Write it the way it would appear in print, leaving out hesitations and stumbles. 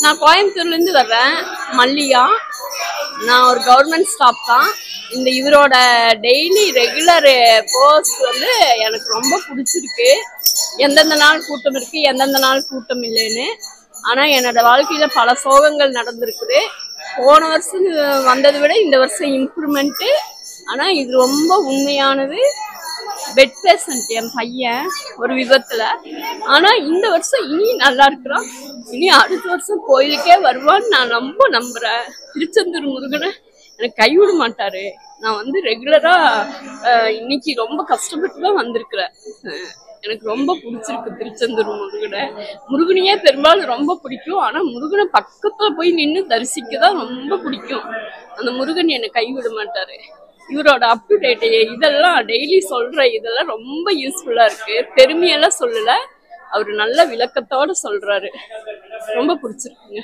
நான் கோயம்புத்தூர்லேருந்து வர்றேன், மல்லிகா. நான் ஒரு கவர்மெண்ட் ஸ்டாஃப் தான். இவரோட டெய்லி ரெகுலர் போஸ்ட் வந்து எனக்கு ரொம்ப பிடிச்சிருக்கு. எந்தெந்த நாள் கூட்டம் இருக்கு, எந்தெந்த நாள் கூட்டம் இல்லைன்னு. ஆனால் என்னோட வாழ்க்கையில் பல சோகங்கள் நடந்திருக்குது. போன வருஷம் வந்ததை விட இந்த வருஷம் இம்ப்ரூவ்மெண்ட்டு. ஆனால் இது ரொம்ப உண்மையானது. பெட் பேஷண்ட் என் பையன் ஒரு விபத்துல. ஆனா இந்த வருஷம் இனி நல்லா இருக்கிறான். இனி அடுத்த வருஷம் கோயிலுக்கே வருவான்னு நான் ரொம்ப நம்புறேன். திருச்செந்தூர் முருகனை எனக்கு கைவிட மாட்டாரு. நான் வந்து ரெகுலரா இன்னைக்கு ரொம்ப கஷ்டப்பட்டு தான் வந்திருக்கிறேன். எனக்கு ரொம்ப பிடிச்சிருக்கு திருச்செந்தூர் முருகனை. முருகனையே பெரும்பாலும் ரொம்ப பிடிக்கும். ஆனா முருகனை பக்கத்துல போய் நின்று தரிசிக்க தான் ரொம்ப பிடிக்கும். அந்த முருகன் என்னை கைவிட மாட்டாரு. இவரோட அப் டு டேட் இதெல்லாம் டெய்லி சொல்ற இதெல்லாம் ரொம்ப யூஸ்ஃபுல்லா இருக்கு. பெருமையெல்லாம் சொல்லல, அவரு நல்ல விளக்கத்தோட சொல்றாரு. ரொம்ப பிடிச்சிருக்குங்க.